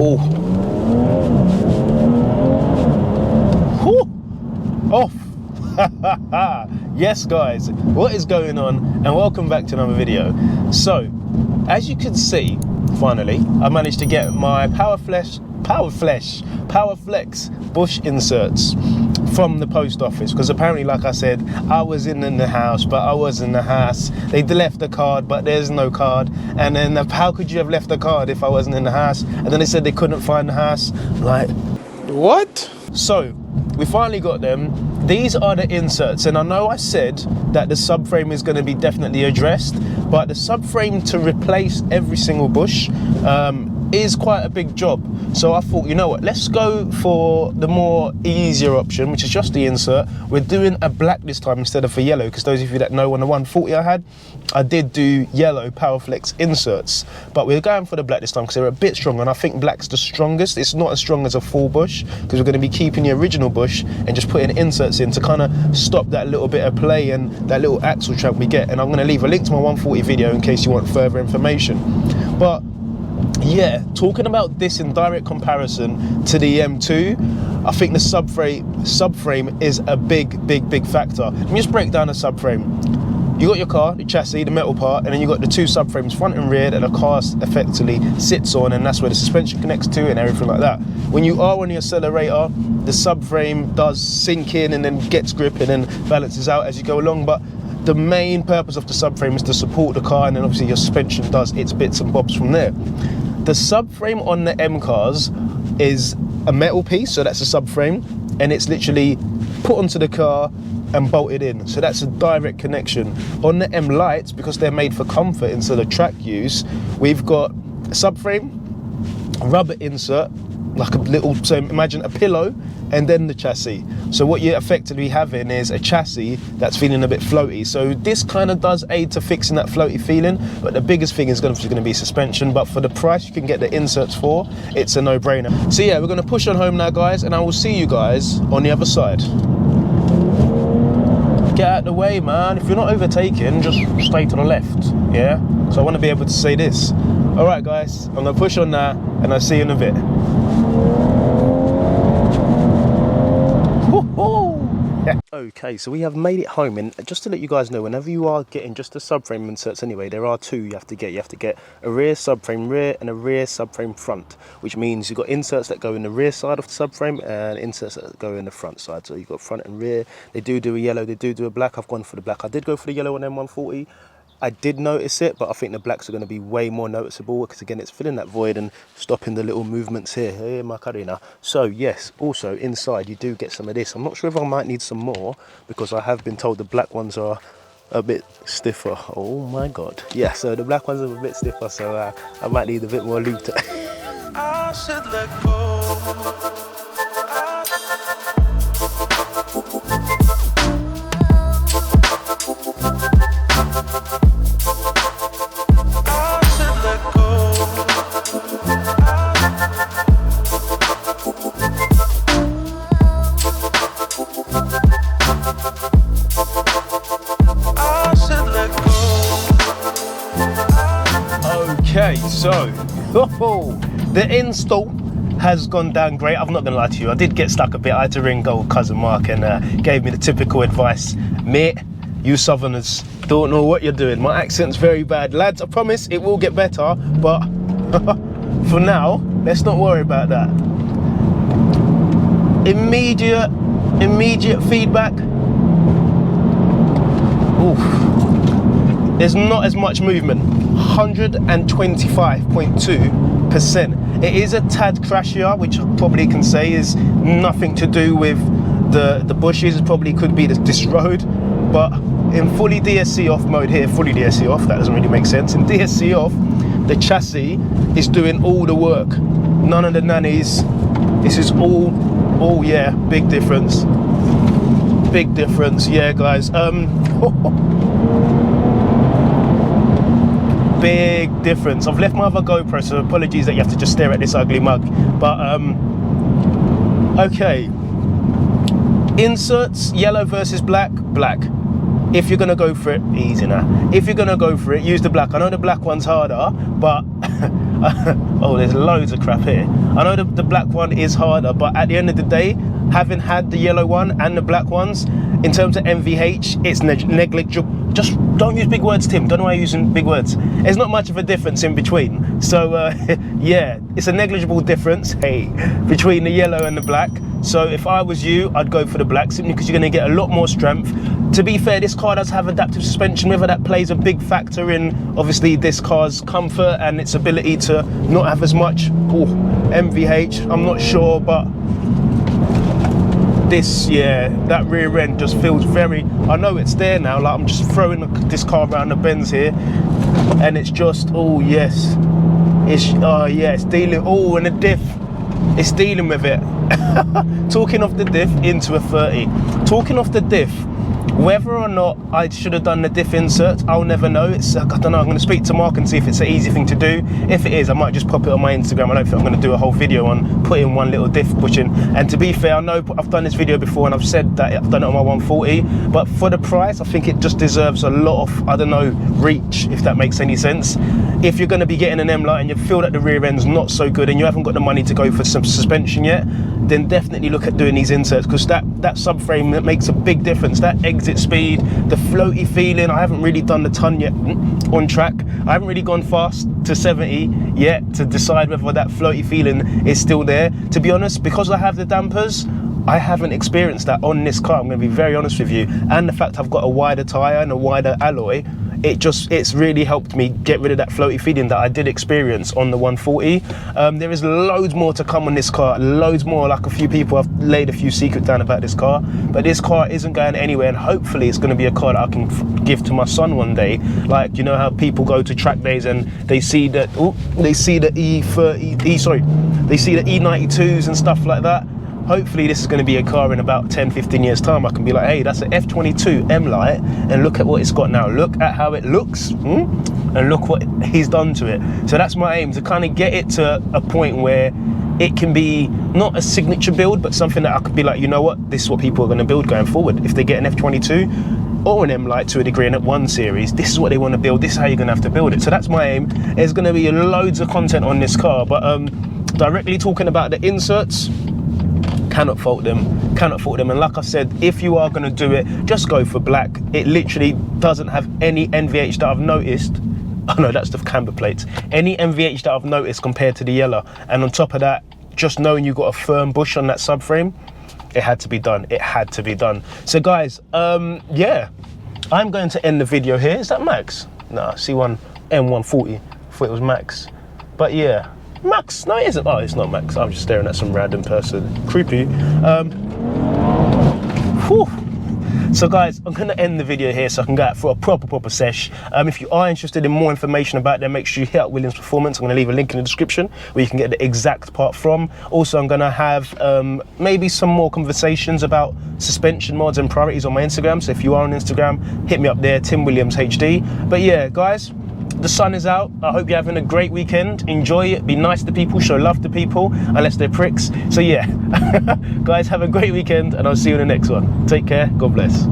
Oh. Whew. Off. Yes guys, what is going on, and welcome back to another video. So as you can see, finally I managed to get my Powerflex bush inserts from the post office, because apparently, like I said, I was in the house, but I was in the house. They left the card, but there's no card. And then how could you have left the card if I wasn't in the house? And then they said they couldn't find the house. Like, what? So we finally got them. These are the inserts, and I know I said that the subframe is going to be definitely addressed, but the subframe to replace every single bush is quite a big job. So I thought, you know what, let's go for the more easier option, which is just the insert. We're doing a black this time instead of a yellow, because those of you that know, on the 140 I did do yellow Powerflex inserts, but we're going for the black this time because they're a bit stronger, and I think black's the strongest. It's not as strong as a full bush, because we're going to be keeping the original bush and just putting inserts in to kind of stop that little bit of play and that little axle tramp we get. And I'm going to leave a link to my 140 video in case you want further information. But yeah, talking about this in direct comparison to the M2, I think the subframe is a big factor. Let me just break down the subframe. You got your car, the chassis, the metal part, and then you got the two subframes, front and rear, that the car effectively sits on, and that's where the suspension connects to and everything like that. When you are on the accelerator, the subframe does sink in and then gets grip and then balances out as you go along, but the main purpose of the subframe is to support the car, and then obviously your suspension does its bits and bobs from there. The subframe on the M cars is a metal piece, so that's a subframe, and it's literally put onto the car and bolted in, so that's a direct connection. On the M lights, because they're made for comfort instead of track use, we've got a subframe, rubber insert, like a little, so imagine a pillow, and then the chassis. So what you're effectively having is a chassis that's feeling a bit floaty. So this kind of does aid to fixing that floaty feeling, but the biggest thing is going to be suspension. But for the price you can get the inserts for, it's a no-brainer. So yeah, we're going to push on home now, guys, and I will see you guys on the other side. Get out of the way, man. If you're not overtaking, just stay to the left, yeah? So I want to be able to say this. All right, guys, I'm going to push on now, and I'll see you in a bit. Okay, so we have made it home, and just to let you guys know, whenever you are getting just the subframe inserts anyway, there are two you have to get. You have to get a rear subframe rear and a rear subframe front, which means you've got inserts that go in the rear side of the subframe and inserts that go in the front side. So you've got front and rear. They do a yellow, they do a black. I've gone for the black. I did go for the yellow on M140. I did notice it, but I think the blacks are going to be way more noticeable, because again, it's filling that void and stopping the little movements here. Hey, Macarena. So yes, also inside you do get some of this. I'm not sure if I might need some more, because I have been told the black ones are a bit stiffer. Oh my god. Yeah, so the black ones are a bit stiffer, so I might need a bit more lube to I should let go. Okay, so the install has gone down great. I'm not gonna lie to you, I did get stuck a bit. I had to ring old cousin Mark, and gave me the typical advice. Mate, you southerners don't know what you're doing. My accent's very bad. Lads, I promise it will get better, but for now, let's not worry about that. Immediate feedback. Oof. There's not as much movement. 125.2%. It is a tad crashier, which I probably can say is nothing to do with the bushes. It probably could be this road, but in fully DSC off mode here, fully DSC off, that doesn't really make sense. In DSC off, the chassis is doing all the work. None of the nannies. This is all yeah, big difference. Big difference, yeah, guys. Big difference. I've left my other GoPro, so apologies that you have to just stare at this ugly mug. But okay. Inserts, yellow versus black. If you're gonna go for it, easy now. If you're gonna go for it, use the black. I know the black one's harder, but oh, there's loads of crap here. I know the black one is harder, but at the end of the day, having had the yellow one and the black ones, in terms of MVH, it's negligible. Just don't use big words, Tim. Don't know why you're using big words. There's not much of a difference in between. So yeah, it's a negligible difference, hey, between the yellow and the black. So if I was you, I'd go for the black, simply because you're going to get a lot more strength. To be fair, this car does have adaptive suspension, whether that plays a big factor in, obviously, this car's comfort and its ability to not have as much MVH, I'm not sure, but this, yeah, that rear end just feels very, I know it's there now, like I'm just throwing this car around the bends here, and it's just, oh yes, it's, oh yeah, it's dealing, oh, and the diff, it's dealing with it. Talking off the diff into a 30. Talking off the diff, whether or not I should have done the diff insert, I'll never know. It's, I don't know, I'm going to speak to Mark and see if it's an easy thing to do. If it is, I might just pop it on my Instagram. I don't think I'm going to do a whole video on putting one little diff bushing. And to be fair, I know I've done this video before and I've said that I've done it on my 140, but for the price, I think it just deserves a lot of, I don't know, reach, if that makes any sense. If you're going to be getting an M-Light and you feel that the rear end's not so good and you haven't got the money to go for some suspension yet, then definitely look at doing these inserts, because that subframe, that makes a big difference. That exit speed, the floaty feeling. I haven't really done the ton yet on track. I haven't really gone fast to 70 yet to decide whether that floaty feeling is still there. To be honest, because I have the dampers, I haven't experienced that on this car. I'm going to be very honest with you. And the fact I've got a wider tyre and a wider alloy, it's really helped me get rid of that floaty feeling that I did experience on the 140. There is loads more to come on this car, loads more. Like a few people have laid a few secrets down about this car, but this car isn't going anywhere, and hopefully it's going to be a car that I can give to my son one day. Like, you know how people go to track days and they see that, they see the they see the E92s and stuff like that. Hopefully this is going to be a car in about 10-15 years time. I can be like, hey, that's an F22 M-Light, and look at what it's got now. Look at how it looks, and look what he's done to it. So that's my aim, to kind of get it to a point where it can be not a signature build, but something that I could be like, you know what, this is what people are going to build going forward. If they get an F22 or an M-Light to a degree in at 1 Series, this is what they want to build. This is how you're going to have to build it. So that's my aim. There's going to be loads of content on this car, but directly talking about the inserts, cannot fault them, and like I said, if you are going to do it, just go for black. It literally doesn't have any NVH that I've noticed. Oh no, that's the camber plates. Any NVH that I've noticed compared to the yellow, and on top of that, just knowing you've got a firm bush on that subframe, it had to be done. It had to be done. So guys, yeah, I'm going to end the video here. Is that Max? Nah, C1 M140. I thought it was Max, but yeah. Max? No, it isn't. Oh, it's not Max. I'm just staring at some random person. Creepy. So guys, I'm going to end the video here so I can go out for a proper sesh. If you are interested in more information about them, make sure you hit up Williams Performance. I'm going to leave a link in the description where you can get the exact part from. Also, I'm going to have maybe some more conversations about suspension mods and priorities on my Instagram. So if you are on Instagram, hit me up there, Tim Williams HD. But yeah, guys, the sun is out. I hope you're having a great weekend. Enjoy it. Be nice to people. Show love to people, unless they're pricks. So yeah, guys, have a great weekend, and I'll see you in the next one. Take care. God bless.